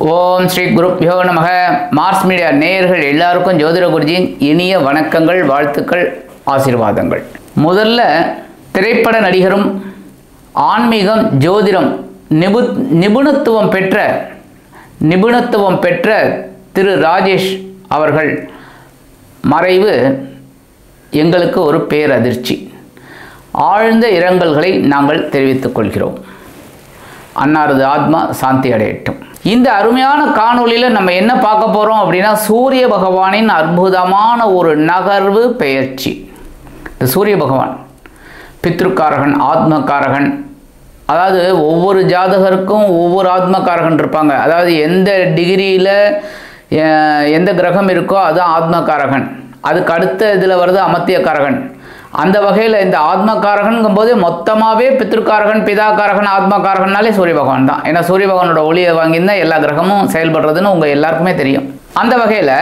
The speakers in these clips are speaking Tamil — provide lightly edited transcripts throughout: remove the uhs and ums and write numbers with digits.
ஓம் ஸ்ரீ குருப்யோ நமக. மார்ஸ் மீடியா நேயர்கள் எல்லாருக்கும் ஜோதிட குருஜியின் இனிய வணக்கங்கள், வாழ்த்துக்கள், ஆசீர்வாதங்கள். முதல்ல திரைப்பட நடிகரும் ஆன்மீகம் ஜோதிடம் நிபுணத்துவம் பெற்ற திரு ராஜேஷ் அவர்கள் மறைவு எங்களுக்கு ஒரு பேரதிர்ச்சி. ஆழ்ந்த இரங்கல்களை நாங்கள் தெரிவித்துக் கொள்கிறோம். அன்னாரது ஆத்மா சாந்தி அடையட்டும். இந்த அருமையான காணொளியில் நம்ம என்ன பார்க்க போகிறோம் அப்படின்னா, சூரிய பகவானின் அற்புதமான ஒரு நகர்வு பெயர்ச்சி. இந்த சூரிய பகவான் பித்ருக்காரகன், ஆத்மக்காரகன். அதாவது ஒவ்வொரு ஜாதகருக்கும் ஒவ்வொரு ஆத்மக்காரகன் இருப்பாங்க. அதாவது எந்த டிகிரியில் எந்த கிரகம் இருக்கோ அதுதான் ஆத்மக்காரகன். அதுக்கு அடுத்த இதில் வருது அமத்தியக்காரகன். அந்த வகையில் இந்த ஆத்மக்காரகன்கும் போது மொத்தமாகவே பித்ருக்காரகன், பிதாக்காரகன், ஆத்மக்காரகன்னாலே சூரிய பகவான் தான். ஏன்னா சூரிய பகவானோட ஒளியை வாங்கியிருந்தால் எல்லா கிரகமும் செயல்படுறதுன்னு உங்கள் எல்லாருக்குமே தெரியும். அந்த வகையில்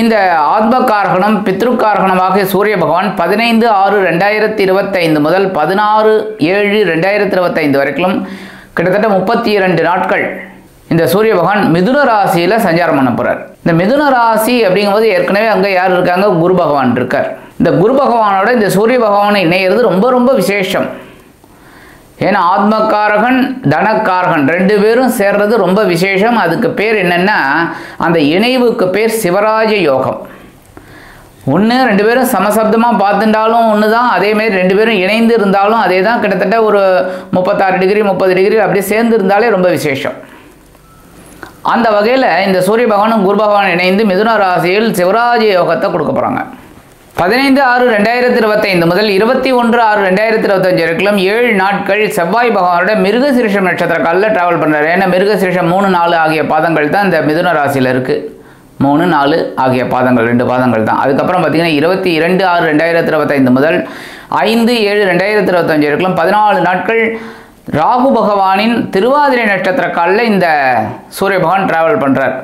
இந்த ஆத்மக்காரகனும் பித்ருக்காரகனமாக சூரிய பகவான் 15/6/2025 முதல் 16/7/2025 வரைக்கும் கிட்டத்தட்ட 32 நாட்கள் இந்த சூரிய பகவான் மிதுன ராசியில் சஞ்சாரம் பண்ண போகிறார். இந்த மிதுன ராசி அப்படிங்கும்போது ஏற்கனவே அங்கே யார் இருக்காங்க? குரு பகவான் இருக்கார். இந்த குரு பகவானோட இந்த சூரிய பகவானை இணையிறது ரொம்ப ரொம்ப விசேஷம். ஏன்னா ஆத்மக்காரகன், தனக்காரகன் ரெண்டு பேரும் சேர்றது ரொம்ப விசேஷம். அதுக்கு பேர் என்னென்னா, அந்த இணைவுக்கு பேர் சிவராஜ யோகம். ஒன்று ரெண்டு பேரும் சமசப்தமாக பார்த்துட்டாலும் ஒன்று தான், அதேமாரி ரெண்டு பேரும் இணைந்து இருந்தாலும் அதே தான். கிட்டத்தட்ட ஒரு 36 டிகிரி 30 டிகிரி அப்படியே சேர்ந்து இருந்தாலே ரொம்ப விசேஷம். அந்த வகையில் இந்த சூரிய பகவானும் குரு பகவான் இணைந்து மிதுன ராசியில் சிவராஜ யோகத்தை கொடுக்க போகிறாங்க. 15/6/2025 முதல் 21/6/2025 வரைக்கும் 7 நாட்கள் செவ்வாய் பகவானோட மிருகசீரிஷம் நட்சத்திர காலில் ட்ராவல் பண்ணுறாரு. ஏன்னா மிருகசீரிஷம் 3, 4 ஆகிய பாதங்கள் தான் இந்த மிதுன ராசியில் இருக்குது. 3, 4 ஆகிய பாதங்கள், 2 பாதங்கள் தான். அதுக்கப்புறம் பார்த்தீங்கன்னா 22/6/2025 முதல் 5/7/2025 வரைக்கும் 14 நாட்கள் ராகு பகவானின் திருவாதிரை நட்சத்திர காலில் இந்த சூரிய பகவான் ட்ராவல் பண்ணுறார்.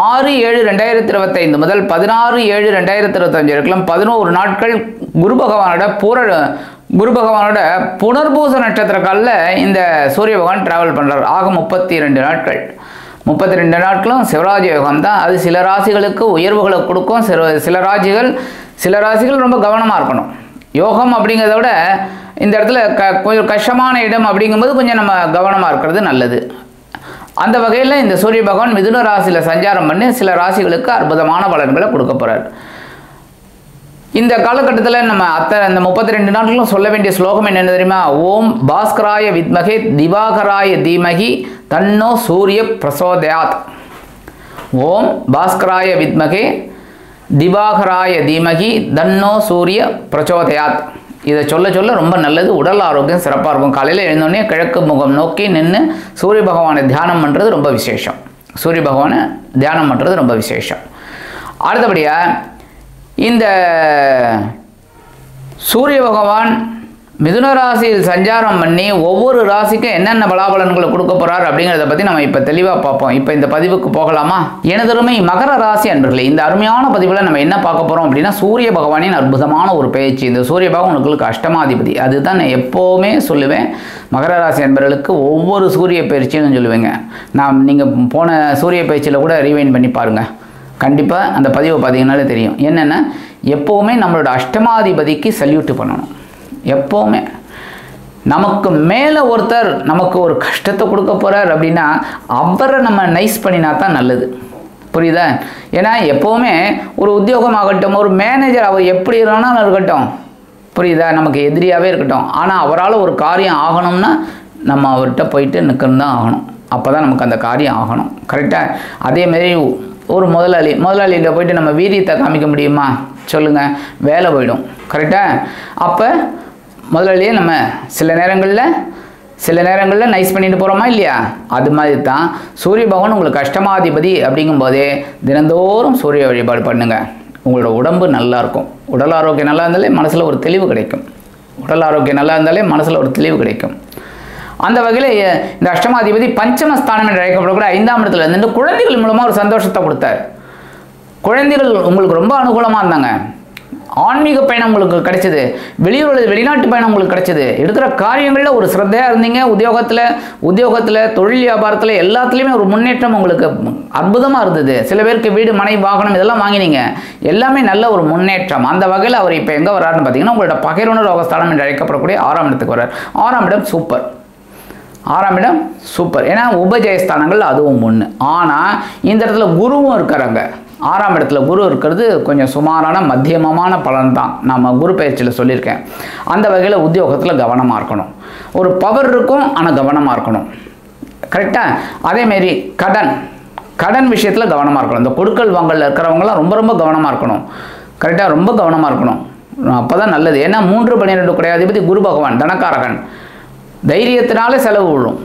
6/7/2025 முதல் 16/7/2025 வரைக்கும் 11 நாட்கள் குரு பகவானோட புனர்பூச நட்சத்திர காலில் இந்த சூரிய பகவான் ட்ராவல் பண்ணுறார். ஆக 32 நாட்கள். 32 நாட்களும் சிவராஜ யோகம் தான். அது சில ராசிகளுக்கு உயர்வுகளை கொடுக்கும். சில ராசிகள் ரொம்ப கவனமாக இருக்கணும். யோகம் அப்படிங்கிறத விட இந்த இடத்துல கொஞ்சம் கஷ்டமான இடம் அப்படிங்கும்போது கொஞ்சம் நம்ம கவனமாக இருக்கிறது நல்லது. அந்த வகையில் இந்த சூரிய பகவான் மிதுன ராசியில் சஞ்சாரம் பண்ணி சில ராசிகளுக்கு அற்புதமான பலன்களை கொடுக்க போகிறார். இந்த காலகட்டத்தில் நம்ம அந்த 32 நாட்களும் சொல்ல வேண்டிய ஸ்லோகம் என்னென்னு தெரியுமா? ஓம் பாஸ்கராய வித்மகே திவாகராய தீமகி தன்னோ சூரிய பிரசோதயாத். ஓம் பாஸ்கராய வித்மகே திவாகராய தீமகி தன்னோ சூரிய பிரச்சோதயாத். இதை சொல்ல ரொம்ப நல்லது. உடல் ஆரோக்கியம் சிறப்பாக இருக்கும். காலையில் எழுந்தோடனே கிழக்கு முகம் நோக்கி நின்று சூரிய பகவானை தியானம் பண்ணுறது ரொம்ப விசேஷம். அடுத்தபடியாக இந்த சூரிய பகவான் மிதுன ராசியில் சஞ்சாரம் பண்ணி ஒவ்வொரு ராசிக்கும் என்னென்ன பலாபலன்களை கொடுக்க போகிறார் அப்படிங்கிறத பற்றி நம்ம இப்போ தெளிவாக பார்ப்போம். இப்போ இந்த பதிவுக்கு போகலாமா? எனதருமை மகர ராசி அன்பர்களே, இந்த அருமையான பதிவில் நம்ம என்ன பார்க்க போகிறோம் அப்படின்னா, சூரிய பகவானின் அற்புதமான ஒரு பயிற்சி. இந்த சூரிய பகவான் உங்களுக்கு அஷ்டமாதிபதி. அதுதான் நான் எப்போவுமே சொல்லுவேன். மகர ராசி அன்பர்களுக்கு ஒவ்வொரு சூரிய பயிற்சியும் சொல்லுவேங்க. நீங்கள் போன சூரிய பயிற்சியில் கூட ரீவைண்ட் பண்ணி பாருங்கள். கண்டிப்பாக அந்த பதிவை பார்த்தீங்கன்னாலே தெரியும். என்னென்னா, எப்போவுமே நம்மளோட அஷ்டமாதிபதிக்கு சல்யூட் பண்ணணும். எப்போவுமே நமக்கு மேலே ஒருத்தர் நமக்கு ஒரு கஷ்டத்தை கொடுக்க போகிறார் அப்படின்னா அவரை நம்ம நைஸ் பண்ணினா தான் நல்லது. புரியுதா? ஏன்னா எப்போவுமே ஒரு உத்தியோகம் ஆகட்டும், ஒரு மேனேஜர் அவர் எப்படி இருந்தாலும் இருக்கட்டும், புரியுதா, நமக்கு எதிரியாகவே இருக்கட்டும், ஆனால் அவரால் ஒரு காரியம் ஆகணும்னா நம்ம அவர்கிட்ட போயிட்டு நிற்கணும் தான் ஆகணும். அப்போ தான் நமக்கு அந்த காரியம் ஆகணும். கரெக்டாக? அதேமாரி ஒரு முதலாளிகிட்ட போயிட்டு நம்ம வீரியத்தை காமிக்க முடியுமா? சொல்லுங்கள், வேலை போயிடும். கரெக்டாக? அப்போ முதலாளியே நம்ம சில நேரங்களில் நைஸ் பண்ணிட்டு போகிறோமா இல்லையா? அது மாதிரி தான் சூரிய பகவான் உங்களுக்கு அஷ்டமாதிபதி அப்படிங்கும்போதே தினந்தோறும் சூரிய வழிபாடு பண்ணுங்கள். உங்களோட உடம்பு நல்லாயிருக்கும். உடல் ஆரோக்கியம் நல்லா இருந்தாலே மனசில் ஒரு தெளிவு கிடைக்கும். அந்த வகையில் இந்த அஷ்டமாதிபதி பஞ்சமஸ்தானம் என்று அழைக்கப்படக்கூட 5ஆம் இடத்துல இருந்து குழந்தைகள் மூலமாக ஒரு சந்தோஷத்தை கொடுத்தார். குழந்தைகள் உங்களுக்கு ரொம்ப அனுகூலமாக இருந்தாங்க. ஆன்மீக பயணம் உங்களுக்கு கிடைச்சது, வெளியூர் வெளிநாட்டு பயணம் உங்களுக்கு கிடைச்சது, எடுக்கிற காரியங்களில் ஒரு சிரத்தையாக இருந்தீங்க, உத்தியோகத்தில் தொழில் வியாபாரத்தில் எல்லாத்துலேயுமே ஒரு முன்னேற்றம் உங்களுக்கு அற்புதமாக இருந்தது. சில பேருக்கு வீடு மனை வாகனம் இதெல்லாம் வாங்கினீங்க, எல்லாமே நல்ல ஒரு முன்னேற்றம். அந்த வகையில் அவர் இப்போ எங்கே வர்றாருன்னு பார்த்தீங்கன்னா உங்களோட பகைரோண ரோகஸ்தானம் என்று அழைக்கப்படக்கூடிய 6ஆம் இடத்துக்கு வர்றார். 6ஆம் இடம் சூப்பர், 6ஆம் இடம் சூப்பர். ஏன்னா உபஜயஸ்தானங்கள் அதுவும் ஒன்று. ஆனால் இந்த இடத்துல குருவும் இருக்காங்க. 6ஆம் இடத்துல குரு இருக்கிறது கொஞ்சம் சுமாரான மத்தியமமான பலன் தான். நம்ம குரு பயிற்சியில் சொல்லியிருக்கேன். அந்த வகையில் உத்தியோகத்தில் கவனமாக இருக்கணும். ஒரு பவர் இருக்கும், ஆனால் கவனமாக இருக்கணும். கரெக்டாக? அதேமாரி கடன் விஷயத்தில் கவனமாக இருக்கணும். இந்த கொடுக்கல் வாங்கலில் இருக்கிறவங்களாம் ரொம்ப ரொம்ப கவனமாக இருக்கணும். கரெக்டாக? ரொம்ப கவனமாக இருக்கணும். அப்போ தான் நல்லது. ஏன்னா 3-12 கூடிய அதிபதி குரு பகவான் தனக்காரகன். தைரியத்தினால செலவு விழும்.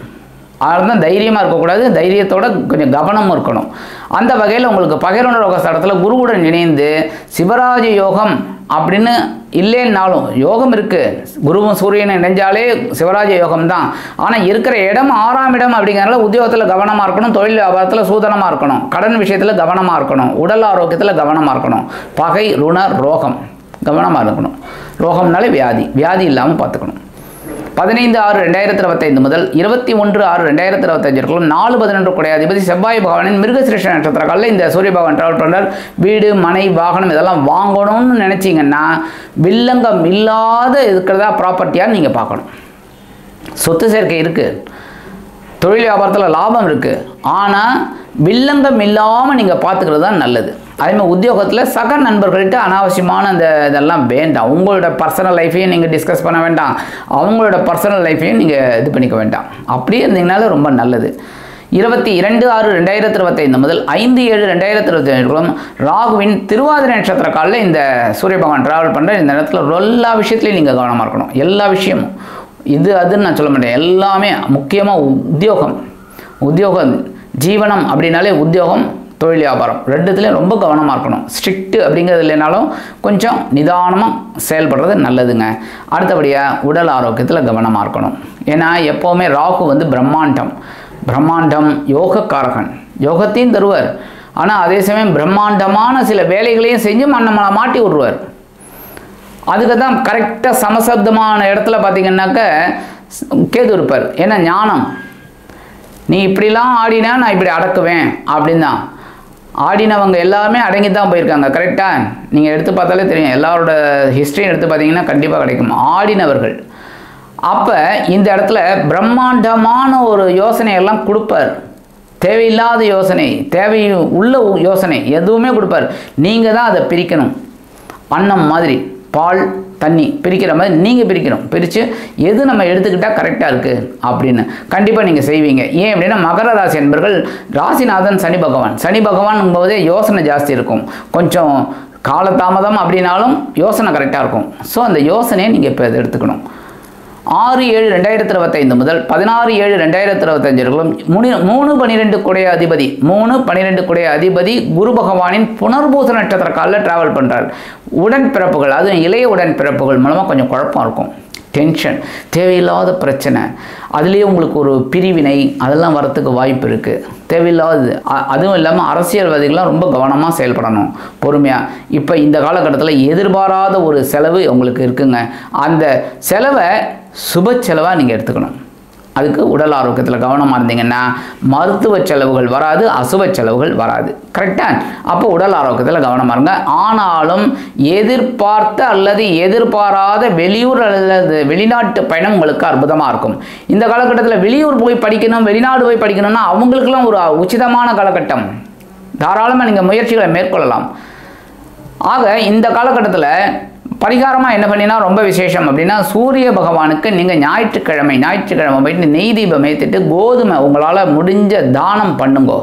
அதுதான் தைரியமாக இருக்கக்கூடாது, தைரியத்தோட கொஞ்சம் கவனமும் இருக்கணும். அந்த வகையில் உங்களுக்கு பகைரோண ரோகஸ்தானத்தில் குருவுடன் இணைந்து சிவராஜ யோகம் அப்படின்னு இல்லைன்னாலும் யோகம் இருக்குது. குருவும் சூரியனும் இணைஞ்சாலே சிவராஜ யோகம் தான். ஆனால் இருக்கிற இடம் 6ஆம் இடம் அப்படிங்கிறனால உத்தியோகத்தில் கவனமாக இருக்கணும், தொழில் வியாபாரத்தில் சூதனமாக இருக்கணும், கடன் விஷயத்தில் கவனமாக இருக்கணும், உடல் ஆரோக்கியத்தில் கவனமாக இருக்கணும். பகை ருண ரோகம் கவனமாக இருக்கணும். ரோகம்னாலே வியாதி இல்லாமல் பார்த்துக்கணும். 15/6/2025 முதல் 21/6/2025 இருக்கும் 4-11 கூடிய அதிபதி செவ்வாய் பகவானின் மிருகசிருஷ்ட நட்சத்திர காலில் இந்த சூரிய பகவான் டிராவல் பண்ணுறார். வீடு மனை வாகனம் இதெல்லாம் வாங்கணும்னு நினச்சிங்கன்னா வில்லங்கம் இல்லாத இருக்கிறதா ப்ராப்பர்ட்டியாக நீங்கள் பார்க்கணும். சொத்து சேர்க்கை இருக்குது, தொழில் வியாபாரத்தில் லாபம் இருக்குது, ஆனால் வில்லங்கம் இல்லாமல் நீங்கள் பார்த்துக்கிறது தான் நல்லது. அதேமாதிரி உத்தியோகத்தில் சக நண்பர்கள்ட்ட அனாவசியமான அந்த இதெல்லாம் வேண்டாம். உங்களோட பர்சனல் லைஃப்பையும் நீங்கள் டிஸ்கஸ் பண்ண வேண்டாம், அவங்களோட பர்சனல் லைஃப்பையும் நீங்கள் இது பண்ணிக்க வேண்டாம். அப்படியே இருந்தீங்கனால ரொம்ப நல்லது. 22/6/2025 முதல் 5/7/2025 ராகுவின் திருவாதிரை நட்சத்திர காலில் இந்த சூரிய பகவான் டிராவல் பண்ணுற இந்த நேரத்தில் எல்லா விஷயத்துலையும் நீங்கள் கவனமாக இருக்கணும். எல்லா விஷயமும் இது அதுன்னு நான் சொல்ல மாட்டேன், எல்லாமே. முக்கியமாக உத்தியோகம் ஜீவனம் அப்படின்னாலே உத்தியோகம் தொழில் வியாபாரம் ரெண்டுத்துலேயும் ரொம்ப கவனமாக இருக்கணும். ஸ்ட்ரிக்ட்டு அப்படிங்கிறது இல்லைனாலும் கொஞ்சம் நிதானமாக செயல்படுறது நல்லதுங்க. அடுத்தபடியாக உடல் ஆரோக்கியத்தில் கவனமாக இருக்கணும். ஏன்னா எப்போவுமே ராகு வந்து பிரம்மாண்டம் யோகக்காரகன், யோகத்தையும் தருவார். ஆனால் அதே சமயம் பிரம்மாண்டமான சில வேலைகளையும் செஞ்சு நம்மளை மாட்டி விடுவார். அதுக்கு தான் கரெக்டாக சமசப்தமான இடத்துல பார்த்தீங்கன்னாக்க கேது இருப்பார். ஏன்னா ஞானம், நீ இப்படிலாம் ஆடினா நான் இப்படி அடக்குவேன் அப்படின்னு தான். ஆடினவங்க எல்லாமே அடங்கி தான் போயிருக்காங்க. கரெக்டாக நீங்கள் எடுத்து பார்த்தாலே தெரியும், எல்லாரோட ஹிஸ்ட்ரியும் எடுத்து பார்த்தீங்கன்னா கண்டிப்பாக கிடைக்கும் ஆடினவர்கள். அப்போ இந்த இடத்துல பிரம்மாண்டமான ஒரு யோசனையெல்லாம் கொடுப்பார். தேவையில்லாத யோசனை, உள்ள யோசனை எதுவுமே கொடுப்பார். நீங்கள் தான் அதை பிரிக்கணும். அன்னம் மாதிரி பால் தண்ணி பிரிக்கிற மாதிரி நீங்கள் பிரிக்கணும். பிரித்து எது நம்ம எடுத்துக்கிட்டால் கரெக்டாக இருக்குது அப்படின்னு கண்டிப்பாக நீங்கள் செய்வீங்க. ஏன் அப்படின்னா மகர ராசி என்பர்கள் ராசிநாதன் சனி பகவான் போதே யோசனை ஜாஸ்தி இருக்கும். கொஞ்சம் காலதாமதம் அப்படின்னாலும் யோசனை கரெக்டாக இருக்கும். ஸோ அந்த யோசனையை நீங்கள் இப்போ எடுத்துக்கணும். 6/7/2025 முதல் 16/7/2025 இருக்கும் 3-12 கூடிய அதிபதி குரு பகவானின் புனர்பூச நட்சத்திர காலில் டிராவல் பண்ணுறார். உடன்பிறப்புகள், அதுவும் இளைய உடன்பிறப்புகள் மூலமாக கொஞ்சம் குழப்பம் இருக்கும், டென்ஷன், தேவையில்லாத பிரச்சனை, அதுலேயே உங்களுக்கு ஒரு பிரிவினை அதெல்லாம் வரத்துக்கு வாய்ப்பு இருக்குது. தேவையில்லாதது. அதுவும் இல்லாமல் அரசியல்வாதிகள்லாம் ரொம்ப கவனமாக செயல்படணும், பொறுமையாக. இப்போ இந்த காலகட்டத்தில் எதிர்பாராத ஒரு செலவு உங்களுக்கு இருக்குங்க. அந்த செலவை சுப செலவாக நீங்கள் எடுத்துக்கணும். அதுக்கு உடல் ஆரோக்கியத்தில் கவனமாக இருந்தீங்கன்னா மருத்துவ செலவுகள் வராது, அசுப செலவுகள் வராது. கரெக்டாக? அப்போ உடல் ஆரோக்கியத்தில் கவனமாக இருங்க. ஆனாலும் எதிர்பார்த்த அல்லது எதிர்பாராத வெளியூர் அல்லது வெளிநாட்டு பயணம் உங்களுக்கு அற்புதமாக இருக்கும். இந்த காலகட்டத்தில் வெளியூர் போய் படிக்கணும், வெளிநாடு போய் படிக்கணும்னா அவங்களுக்கெல்லாம் ஒரு உச்சிதமான காலகட்டம். தாராளமாக நீங்கள் முயற்சிகளை மேற்கொள்ளலாம். ஆக இந்த காலகட்டத்தில் பரிகாரமாக என்ன பண்ணினா ரொம்ப விசேஷம் அப்படின்னா, சூரிய பகவானுக்கு நீங்கள் ஞாயிற்றுக்கிழமை போயிட்டு நெய் தீபம் ஏற்றிட்டு கோதுமை உங்களால் முடிஞ்ச தானம் பண்ணுங்கோ.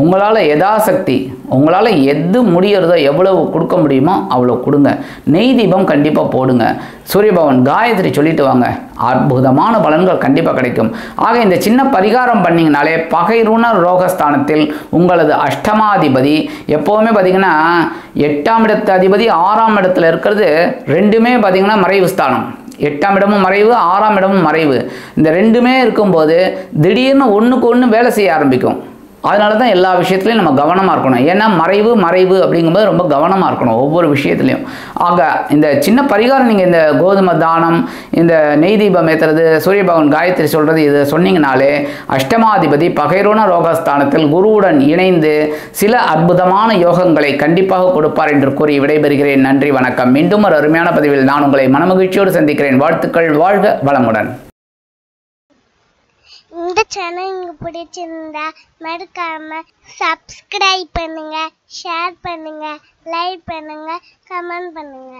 உங்களால் யதாசக்தி, உங்களால் எது முடியறதோ எவ்வளவு கொடுக்க முடியுமோ அவ்வளோ கொடுங்க. நெய் தீபம் கண்டிப்பாக போடுங்க. சூரிய பகவான் காயத்ரி சொல்லிட்டு வாங்க, அற்புதமான பலன்கள் கண்டிப்பாக கிடைக்கும். ஆக இந்த சின்ன பரிகாரம் பண்ணிங்கனாலே பகைருண ரோகஸ்தானத்தில் உங்களது அஷ்டமாதிபதி எப்போவுமே பார்த்திங்கன்னா 8ஆம் இடத்து அதிபதி 6ஆம் இடத்துல இருக்கிறது ரெண்டுமே பார்த்திங்கன்னா மறைவு ஸ்தானம். 8ஆம் இடமும் மறைவு, 6ஆம் இடமும் மறைவு. இந்த ரெண்டுமே இருக்கும்போது திடீர்னு ஒன்றுக்கு ஒன்று வேலை செய்ய ஆரம்பிக்கும். அதனால தான் எல்லா விஷயத்துலையும் நம்ம கவனமாக இருக்கணும். ஏன்னா மறைவு அப்படிங்கும்போது ரொம்ப கவனமாக இருக்கணும் ஒவ்வொரு விஷயத்துலையும். ஆக இந்த சின்ன பரிகாரம், நீங்கள் இந்த கோதுமை தானம், இந்த நெய் தீபம் ஏற்றுறது, சூரிய பகவான் காயத்ரி சொல்கிறது, இதை சொன்னீங்கனாலே அஷ்டமாதிபதி பகைரோன ரோகஸ்தானத்தில் குருவுடன் இணைந்து சில அற்புதமான யோகங்களை கண்டிப்பாக கொடுப்பார் என்று கூறி விடைபெறுகிறேன். நன்றி, வணக்கம். மீண்டும் ஒரு அருமையான பதிவில் நான் உங்களை மனமகிழ்ச்சியோடு சந்திக்கிறேன். வாழ்த்துக்கள். வாழ்க வளமுடன். இந்த சேனல் உங்களுக்கு பிடிச்சிருந்தா மறக்காம சப்ஸ்கிரைப் பண்ணுங்க, ஷேர் பண்ணுங்க, லைக் பண்ணுங்க, கமெண்ட் பண்ணுங்க.